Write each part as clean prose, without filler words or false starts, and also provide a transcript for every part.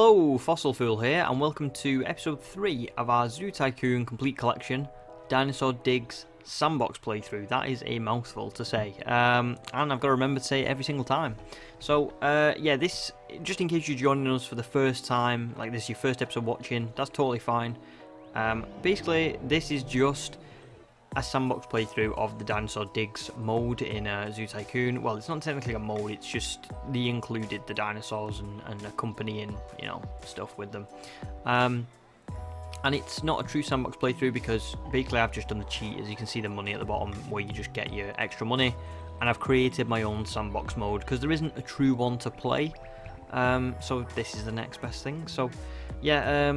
Hello, Fossil Fool here, and welcome to episode 3 of our Zoo Tycoon complete collection, Dinosaur Digs Sandbox playthrough. That is a mouthful to say, and I've got to remember to say it every single time. So, yeah, this, just in case you're joining us for the first time, like this is your first episode watching, that's totally fine. Basically, this is just a sandbox playthrough of the Dinosaur Digs mode in Zoo Tycoon. Well, it's not technically a mode, it's just they included the dinosaurs and accompanying, you know, stuff with them. And it's not a true sandbox playthrough because basically I've just done the cheat. As you can see the money at the bottom where you just get your extra money, and I've created my own sandbox mode because there isn't a true one to play. So this is the next best thing. So yeah,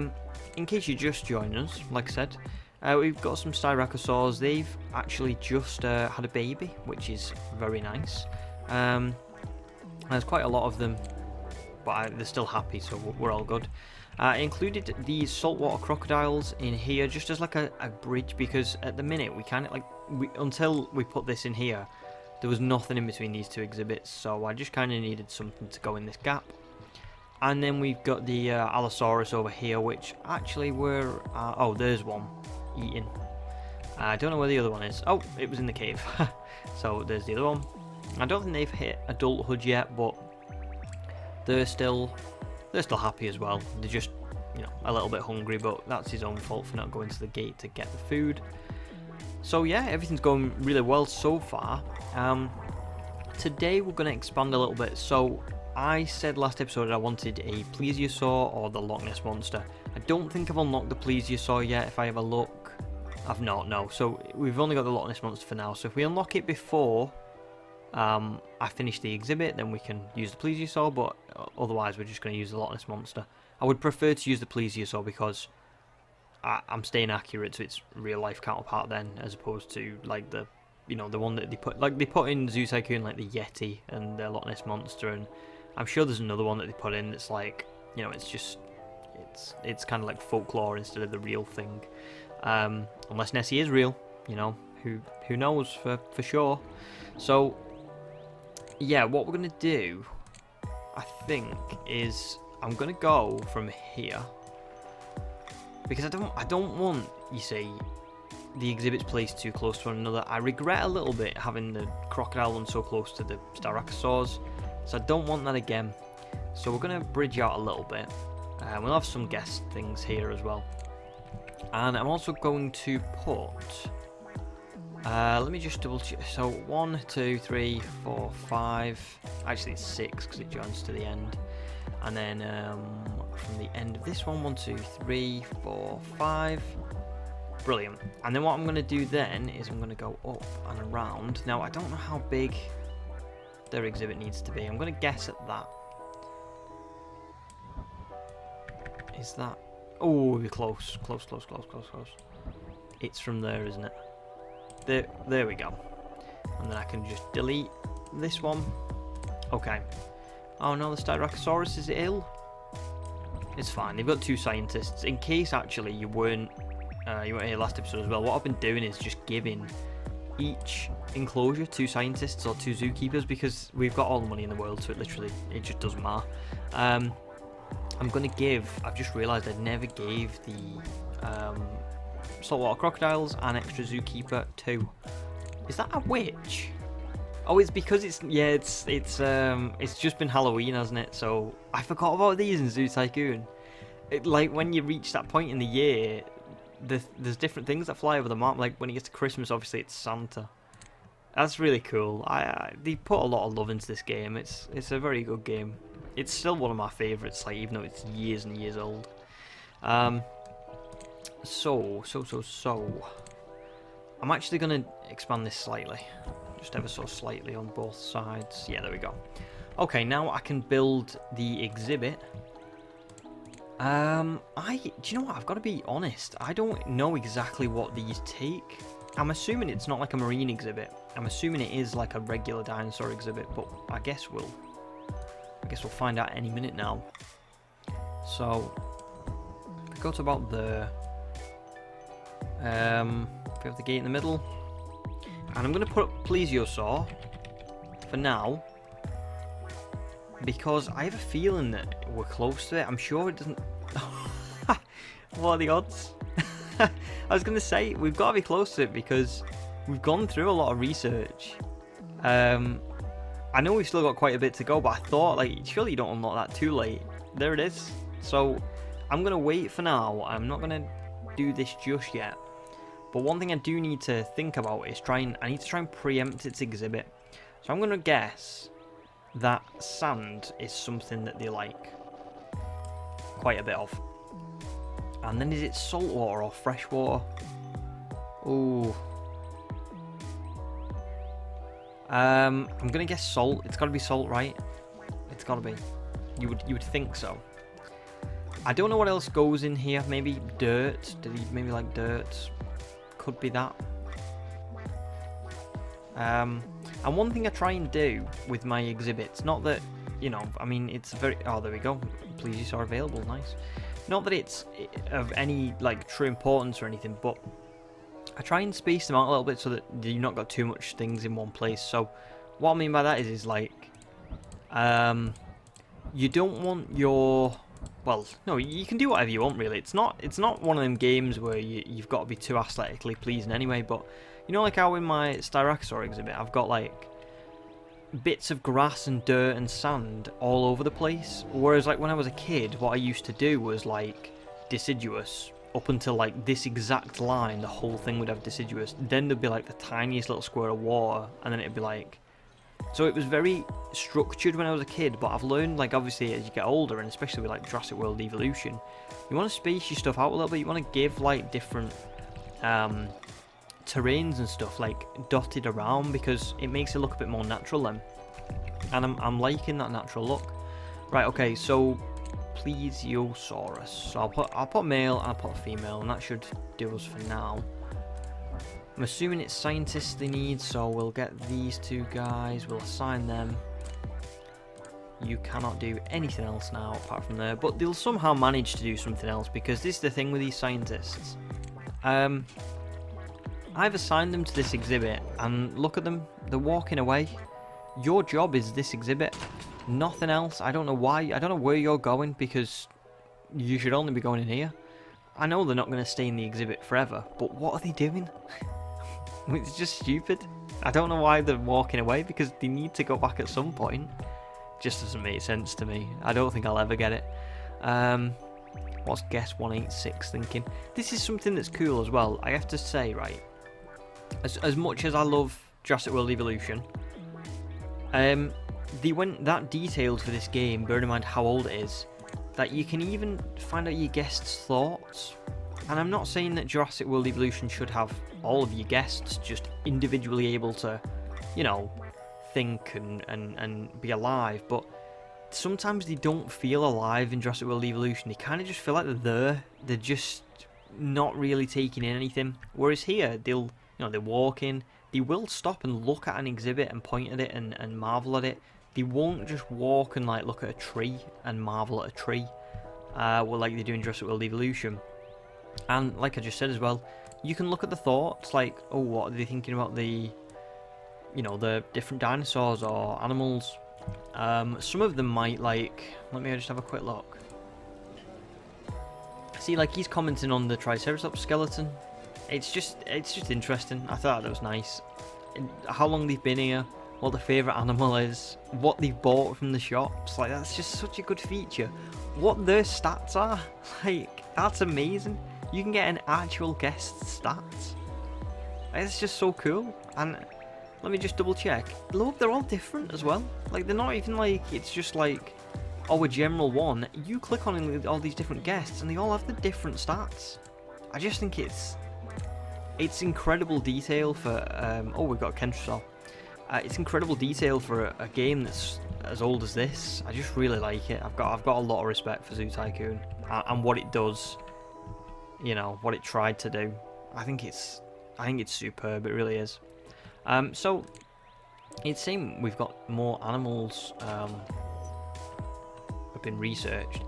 in case you just joined us, like I said, we've got some Styracosaurs. They've actually just had a baby, which is very nice. There's quite a lot of them, but they're still happy, so we're all good. I included these saltwater crocodiles in here just as like a bridge, because at the minute we kind of like, until we put this in here, there was nothing in between these two exhibits, so I just kind of needed something to go in this gap. And then we've got the Allosaurus over here, which actually were, oh, there's one eating. I don't know where the other one is. Oh, it was in the cave. So there's the other one. I don't think they've hit adulthood yet, but they're still happy as well. They're just, you know, a little bit hungry, but that's his own fault for not going to the gate to get the food. So yeah, everything's going really well so far. Today we're going to expand a little bit. So I said last episode I wanted a Plesiosaur or the Loch Ness monster. I don't think I've unlocked the Plesiosaur yet. If I have a look, I've not, no. So we've only got the Loch Ness monster for now. So if we unlock it before I finish the exhibit, then we can use the Plesiosaur, but otherwise we're just going to use the Loch Ness monster. I would prefer to use the Plesiosaur because I'm staying accurate to its real life counterpart then, as opposed to like the, you know, the one that they put in Zoo Tycoon, like the Yeti and the Loch Ness monster, and I'm sure there's another one that they put in that's like, you know, it's just it's kind of like folklore instead of the real thing. Unless Nessie is real, you know, who knows for sure. So yeah, what we're gonna do, I think, is I'm gonna go from here because I don't want, you see, the exhibits placed too close to one another. I regret a little bit having the crocodile one so close to the Styracosaurs, so I don't want that again. So we're gonna bridge out a little bit. We'll have some guest things here as well, and I'm also going to put. Let me just double check. So 1, 2, 3, 4, 5. Actually, it's 6 because it joins to the end. And then from the end of this one, 1, 2, 3, 4, 5. Brilliant. And then what I'm going to do then is I'm going to go up and around. Now I don't know how big their exhibit needs to be. I'm going to guess at that. Is that? Oh, we're close. Close. It's from there, isn't it? There we go. And then I can just delete this one. Okay. Oh no, the Styracosaurus is ill. It's fine. They've got 2 scientists. In case actually you weren't here last episode as well, what I've been doing is just giving each enclosure 2 scientists or 2 zookeepers because we've got all the money in the world, so it just doesn't matter. I'm gonna give. I've just realised I never gave the saltwater crocodiles an extra zookeeper too. Is that a witch? Oh, it's because it's just been Halloween, hasn't it? So I forgot about these in Zoo Tycoon. Like when you reach that point in the year, there's different things that fly over the map. Like when it gets to Christmas, obviously it's Santa. That's really cool. They put a lot of love into this game. It's a very good game. It's still one of my favourites, like even though it's years and years old. So I'm actually going to expand this slightly, just ever so slightly on both sides. Yeah, there we go. Okay, now I can build the exhibit. Do you know what? I've got to be honest. I don't know exactly what these take. I'm assuming it's not like a marine exhibit. I'm assuming it is like a regular dinosaur exhibit, but I guess we'll find out any minute now. So we go to about there. We have the gate in the middle, and I'm going to put up Plesiosaur for now. because I have a feeling that we're close to it. I'm sure it doesn't... What are the odds? I was going to say, we've got to be close to it because we've gone through a lot of research. I know we've still got quite a bit to go, but I thought, like, surely you don't unlock that too late. There it is. So, I'm going to wait for now. I'm not going to do this just yet. But one thing I do need to think about is I need to try and preempt its exhibit. So I'm going to guess that sand is something that they like quite a bit of. And then is it saltwater or freshwater? Ooh. I'm gonna guess salt. It's gotta be salt, right? It's gotta be. You would think so. I don't know what else goes in here. Maybe dirt. Did he maybe like dirt? Could be that. And one thing I try and do with my exhibits, not that, you know, I mean, it's very... Oh, there we go. Plesiosaurs available. Nice. Not that it's of any, like, true importance or anything, but I try and space them out a little bit so that you've not got too much things in one place. So what I mean by that is like, you don't want your... Well, no, you can do whatever you want, really. It's not one of them games where you've got to be too aesthetically pleasing anyway, but... You know, like how in my Styracosaur exhibit, I've got, like, bits of grass and dirt and sand all over the place. Whereas, like, when I was a kid, what I used to do was, like, deciduous. Up until, like, this exact line, the whole thing would have deciduous. Then there'd be, like, the tiniest little square of water, and then it'd be, like... So it was very structured when I was a kid, but I've learned, like, obviously, as you get older, and especially with, like, Jurassic World Evolution, you want to space your stuff out a little bit. You want to give, like, different, terrains and stuff, like, dotted around, because it makes it look a bit more natural then. And I'm liking that natural look. Right, okay, so Plesiosaurus. So I'll put male and I'll put female, and that should do us for now. I'm assuming it's scientists they need, so we'll get these two guys, we'll assign them. You cannot do anything else now apart from there, but they'll somehow manage to do something else, because this is the thing with these scientists. I've assigned them to this exhibit, and look at them, they're walking away. Your job is this exhibit, nothing else. I don't know why, I don't know where you're going, because you should only be going in here. I know they're not going to stay in the exhibit forever, but what are they doing? It's just stupid. I don't know why they're walking away, because they need to go back at some point. Just doesn't make sense to me. I don't think I'll ever get it. What's guess 186 thinking? This is something that's cool as well. I have to say, right, as much as I love Jurassic World Evolution, they went that detailed for this game, bearing in mind how old it is, that you can even find out your guests' thoughts. And I'm not saying that Jurassic World Evolution should have all of your guests just individually able to, you know, think and be alive, but sometimes they don't feel alive in Jurassic World Evolution. They kind of just feel like they're there. They're just not really taking in anything. Whereas here, they'll, you know, they're walking. They will stop and look at an exhibit and point at it and marvel at it. They won't just walk and like look at a tree and marvel at a tree, well, like they do in Jurassic World Evolution. And like I just said as well, you can look at the thoughts, like, oh, what are they thinking about the, you know, the different dinosaurs or animals. Some of them might, like, let me just have a quick look. See, like, he's commenting on the Triceratops skeleton. It's just interesting. I thought that was nice. How long they've been here, what their favourite animal is, what they've bought from the shops. Like, that's just such a good feature. What their stats are, like, that's amazing. You can get an actual guest's stats. It's just so cool. And let me just double check. Look, they're all different as well. Like, they're not even like, it's just like, oh, a general one. You click on all these different guests and they all have the different stats. I just think it's incredible detail for, oh, we've got a Kentrosaur. It's incredible detail for a game that's as old as this. I just really like it. I've got a lot of respect for Zoo Tycoon and what it does. You know, what it tried to do. I think it's superb. It really is. So it's saying we've got more animals have been researched.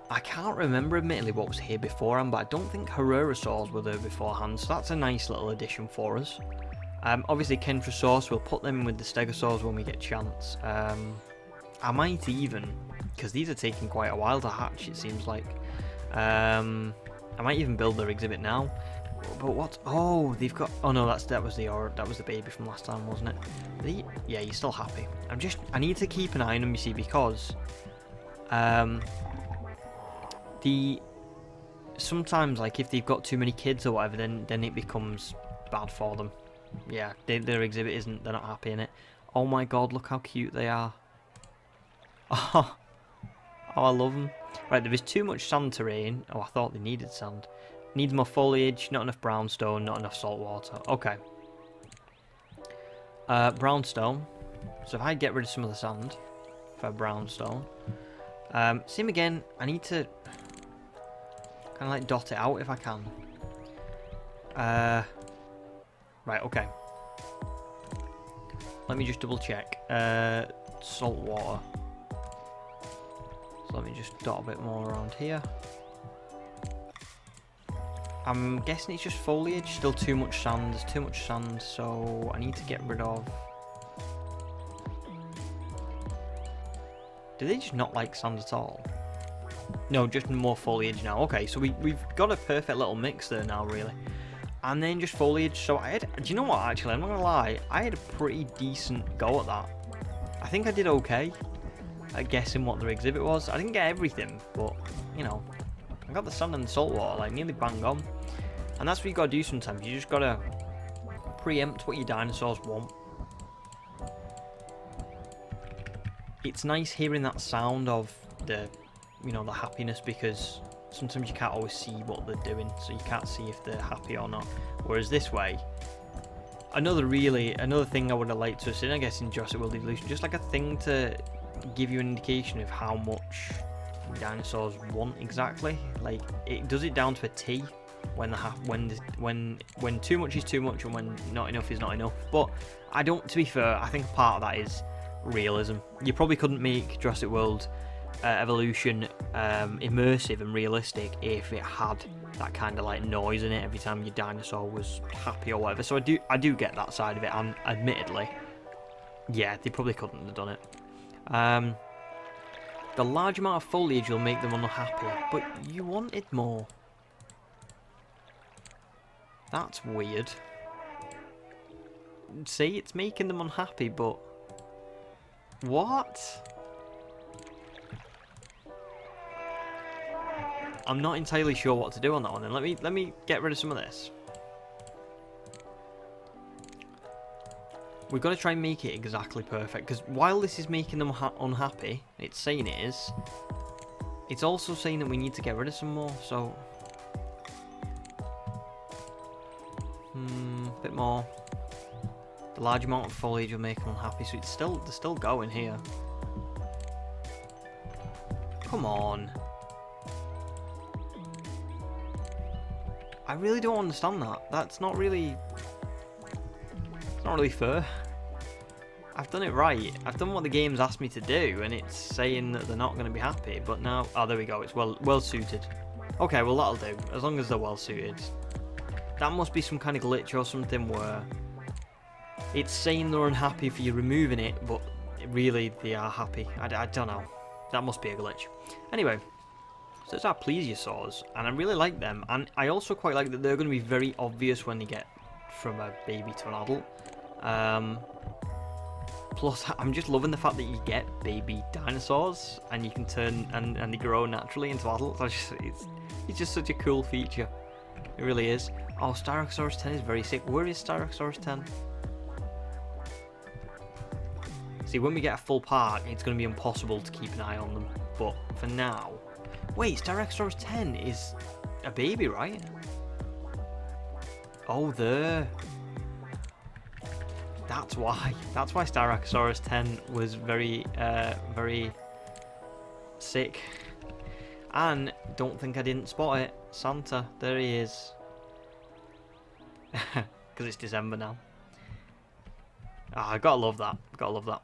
I can't remember admittedly what was here beforehand, but I don't think Herrerasaurs were there beforehand, so that's a nice little addition for us. Obviously Kentrosaurs, we'll put them in with the Stegosaurs when we get a chance. I might even, because these are taking quite a while to hatch, it seems like. I might even build their exhibit now. But what? Oh, they've got. Oh no, that was the baby from last time, wasn't it? Yeah, you're still happy. I need to keep an eye on them, you see, because sometimes, like, if they've got too many kids or whatever, then it becomes bad for them. Yeah, their exhibit isn't. They're not happy in it. Oh my god, look how cute they are. Oh, I love them. Right, there is too much sand terrain. Oh, I thought they needed sand. Needs more foliage, not enough brownstone, not enough salt water. Okay. Brownstone. So if I get rid of some of the sand for brownstone. Same again, I need to kind of like dot it out if I can. Right, okay. Let me just double check. Salt water. So let me just dot a bit more around here. I'm guessing it's just foliage, still too much sand, there's too much sand, so I need to get rid of... Do they just not like sand at all? No, just more foliage now. Okay, so we've got a perfect little mix there now, really. And then just foliage, so do you know what, actually, I'm not gonna lie, I had a pretty decent go at that. I think I did okay at guessing what their exhibit was. I didn't get everything, but, you know, I got the sand and the salt water, like, nearly bang on. And that's what you gotta do sometimes. You just gotta preempt what your dinosaurs want. It's nice hearing that sound of the, you know, the happiness, because sometimes you can't always see what they're doing, so you can't see if they're happy or not. Whereas this way, another thing I would have liked to have seen, I guess, in Jurassic World Evolution, just like a thing to give you an indication of how much dinosaurs want exactly. Like, it does it down to a T when too much is too much and when not enough is not enough. But to be fair, I think part of that is realism. You probably couldn't make Jurassic World Evolution immersive and realistic if it had that kind of like noise in it every time your dinosaur was happy or whatever. So I do get that side of it, and admittedly, yeah, they probably couldn't have done it. The large amount of foliage will make them unhappy, but you wanted more. That's weird. See, it's making them unhappy, but... What? I'm not entirely sure what to do on that one, then. Let me get rid of some of this. We've got to try and make it exactly perfect, because while this is making them unhappy, it's saying it is, it's also saying that we need to get rid of some more, so... a bit more. The large amount of foliage will make them unhappy, so they're still going here. Come on. I really don't understand that. That's not really... It's not really fair. I've done it right. I've done what the game's asked me to do, and it's saying that they're not going to be happy, but now... Oh, there we go. It's well suited. Okay, well, that'll do. As long as they're well suited. That must be some kind of glitch or something where it's saying they're unhappy for you removing it, but really they are happy. I don't know. That must be a glitch. Anyway, so it's our Plesiosaurs, and I really like them, and I also quite like that they're going to be very obvious when they get from a baby to an adult. Plus, I'm just loving the fact that you get baby dinosaurs, and you can turn, and they grow naturally into adults. It's just such a cool feature. It really is. Oh, Styracosaurus 10 is very sick. Where is Styracosaurus 10? See, when we get a full park, it's going to be impossible to keep an eye on them. But for now... Wait, Styracosaurus 10 is a baby, right? Oh, there. That's why. That's why Styracosaurus 10 was very, very sick. And don't think I didn't spot it. Santa, there he is. Because it's December now. I gotta love that. Gotta love that.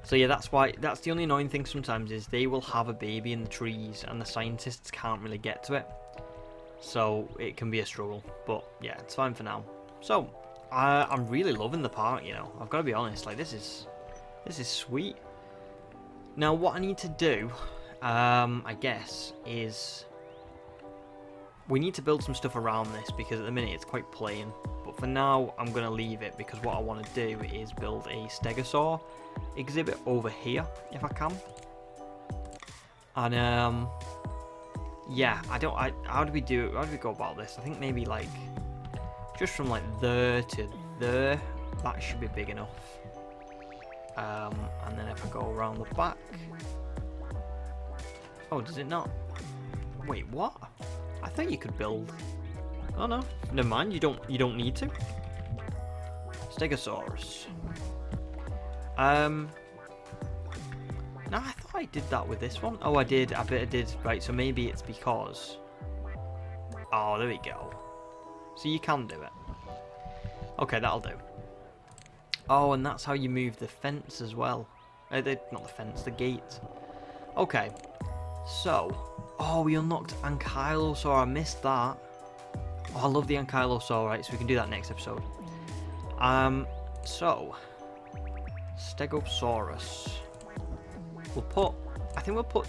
So yeah, that's the only annoying thing sometimes is they will have a baby in the trees and the scientists can't really get to it. So it can be a struggle. But yeah, it's fine for now. So I'm really loving the park, you know. I've got to be honest. Like, this is This is sweet. Now, what I need to do, I guess, is we need to build some stuff around this because at the minute it's quite plain. But for now, I'm going to leave it because what I want to do is build a Stegosaur exhibit over here, if I can. And, yeah, how do we go about this? I think maybe, like, just from, like, there to there, that should be big enough. And then if I go around the back... Oh, does it not? Wait, what? I thought you could build... Oh no, never mind, you don't need to. Stegosaurus. No, I thought I did that with this one. Oh, I bet I did. Right, so maybe it's because... Oh, there we go. So you can do it. Okay, that'll do. Oh, and that's how you move the fence as well. Not the fence, the gate. Okay, so... Oh, we unlocked Ankylosaur, I missed that. Oh, I love the Ankylosaur, right, so we can do that next episode. So... Stegosaurus. I think we'll put...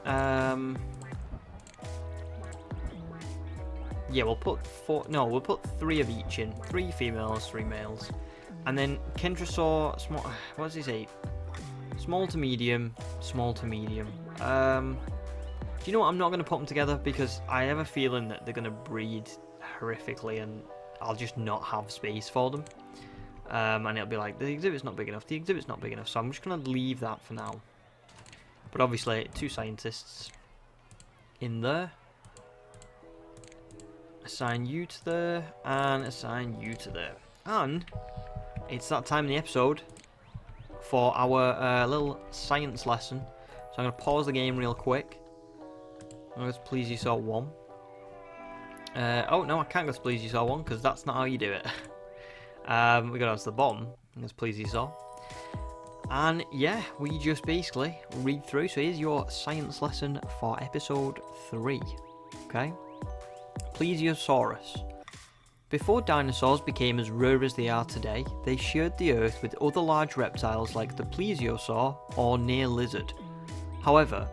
Yeah, we'll put we'll put 3 of each in. 3 females, 3 males. And then Kentrosaur, small, what does he say? Small to medium, small to medium. Do you know what? I'm not going to put them together because I have a feeling that they're going to breed horrifically and I'll just not have space for them. And it'll be like, the exhibit's not big enough, the exhibit's not big enough, so I'm just going to leave that for now. But obviously, 2 scientists in there. Assign you to there, and assign you to there. And it's that time in the episode for our little science lesson. So I'm going to pause the game real quick. I'm going to go to Plesiosaur 1. Oh, no, I can't go to Plesiosaur 1 because that's not how you do it. We go down to the bottom. There's Plesiosaur. And yeah, we just basically read through. So here's your science lesson for episode 3. Okay. Plesiosaurus. Before dinosaurs became as rare as they are today, they shared the earth with other large reptiles like the plesiosaur or near lizard. However,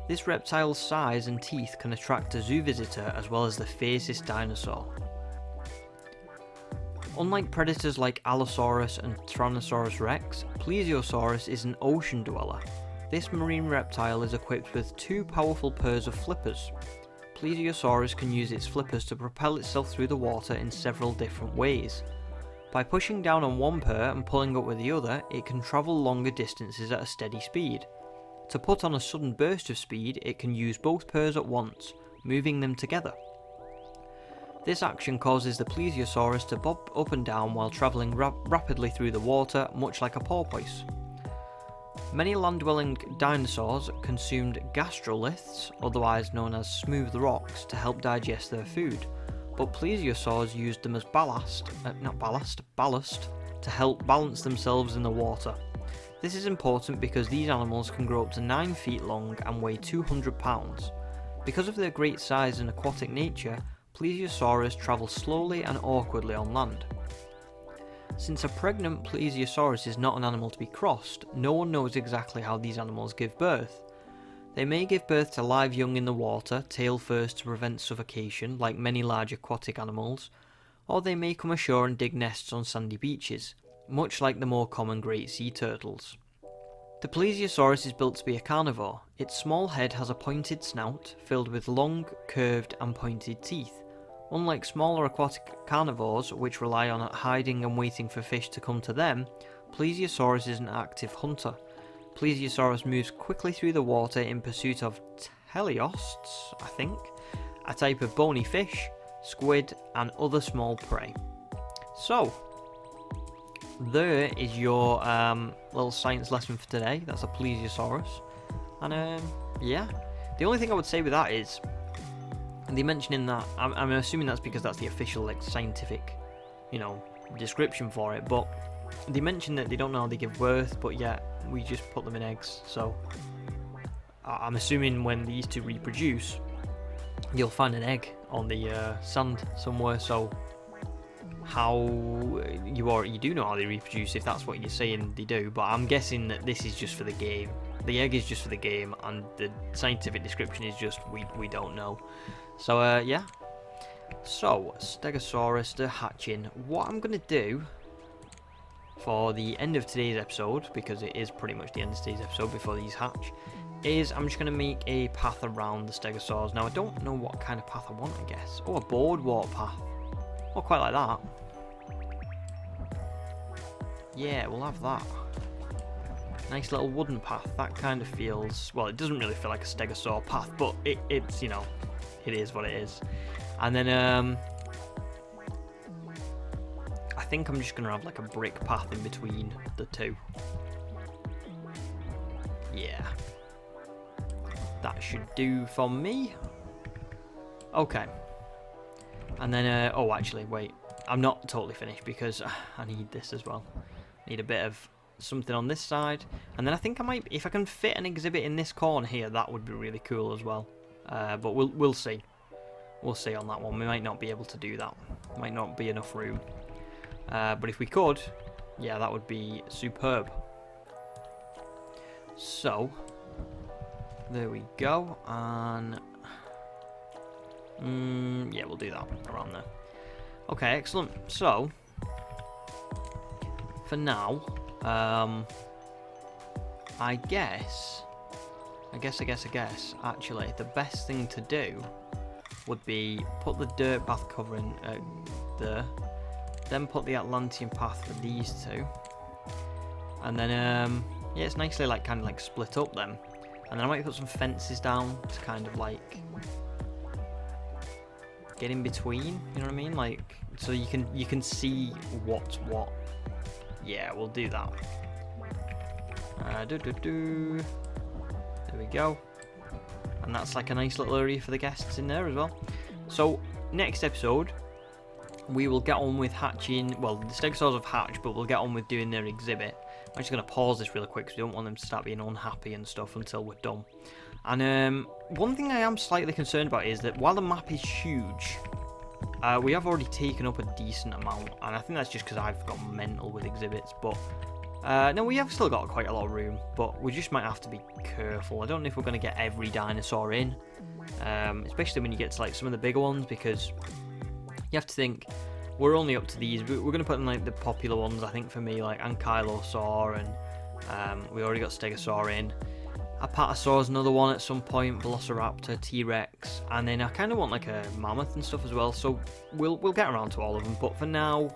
this reptile's size and teeth can attract a zoo visitor as well as the fiercest dinosaur. Unlike predators like Allosaurus and Tyrannosaurus rex, Plesiosaurus is an ocean dweller. This marine reptile is equipped with 2 powerful pairs of flippers. Plesiosaurus can use its flippers to propel itself through the water in several different ways. By pushing down on one pair and pulling up with the other, it can travel longer distances at a steady speed. To put on a sudden burst of speed, it can use both pairs at once, moving them together. This action causes the Plesiosaurus to bob up and down while travelling rapidly through the water, much like a porpoise. Many land-dwelling dinosaurs consumed gastroliths, otherwise known as smooth rocks, to help digest their food, but plesiosaurs used them as ballast to help balance themselves in the water. This is important because these animals can grow up to 9 feet long and weigh 200 pounds. Because of their great size and aquatic nature, Plesiosaurus travel slowly and awkwardly on land. Since a pregnant Plesiosaurus is not an animal to be crossed, no one knows exactly how these animals give birth. They may give birth to live young in the water, tail first to prevent suffocation, like many large aquatic animals, or they may come ashore and dig nests on sandy beaches, much like the more common great sea turtles. The Plesiosaurus is built to be a carnivore. Its small head has a pointed snout, filled with long, curved and pointed teeth. Unlike smaller aquatic carnivores, which rely on hiding and waiting for fish to come to them, Plesiosaurus is an active hunter. Plesiosaurus moves quickly through the water in pursuit of teleosts, I think, a type of bony fish, squid, and other small prey. So, there is your little science lesson for today. That's a Plesiosaurus. And yeah, the only thing I would say with that is, they mention in that, I'm assuming that's because that's the official like scientific, description for it, but they mention that they don't know how they give birth, but yet we just put them in eggs, so I'm assuming when these two reproduce, you'll find an egg on the sand somewhere, so how you do know how they reproduce, if that's what you're saying they do, but I'm guessing that this is just for the game. The egg is just for the game, and the scientific description is just we don't know. So yeah. So Stegosaurus, they're hatching. What I'm gonna do for the end of today's episode, because it is pretty much the end of today's episode before these hatch, is I'm just going to make a path around the Stegosaurs. Now, I don't know what kind of path I want, I guess. Oh, a boardwalk path. Oh, quite like that. Yeah, we'll have that. Nice little wooden path. That kind of feels... Well, it doesn't really feel like a Stegosaur path, but it's, you know, it is what it is. And then, I think I'm just going to have like a brick path in between the two. Yeah. That should do for me. Okay. And then, oh, actually, wait. I'm not totally finished because I need this as well. Need a bit of something on this side. And then I think I might, if I can fit an exhibit in this corner here, that would be really cool as well. But we'll see. We'll see on that one. We might not be able to do that. Might not be enough room. But if we could, yeah, that would be superb. So, there we go, and yeah, we'll do that around there. Okay, excellent. So, for now, I guess, actually, the best thing to do would be put the dirt path covering there, then put the Atlantean path for these two, and then yeah, it's nicely like kind of like split up then. And then I might put some fences down to kind of like get in between, you know what I mean? Like, so you can see what's what. Yeah, we'll do that. There we go. And that's like a nice little area for the guests in there as well. So, next episode, we will get on with hatching. Well, the Stegosaurs have hatched, but we'll get on with doing their exhibit. I'm just going to pause this really quick because we don't want them to start being unhappy and stuff until we're done. And one thing I am slightly concerned about is that while the map is huge, we have already taken up a decent amount, and I think that's just because I've got mental with exhibits. But no, we have still got quite a lot of room, but we just might have to be careful. I don't know if we're going to get every dinosaur in, especially when you get to like some of the bigger ones, because you have to think. We're only up to these. We're going to put in like the popular ones, I think, for me, like Ankylosaur, and we already got Stegosaur in. Apatosaur's another one at some point, Velociraptor, T-Rex, and then I kind of want like a mammoth and stuff as well. So we'll get around to all of them. But for now,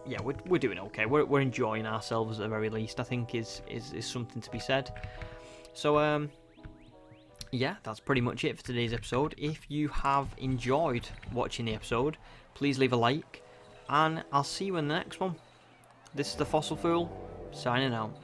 yeah, we're doing okay. We're enjoying ourselves at the very least, I think is something to be said. So yeah, that's pretty much it for today's episode. If you have enjoyed watching the episode, please leave a like, and I'll see you in the next one. This is the Fossil Fool, signing out.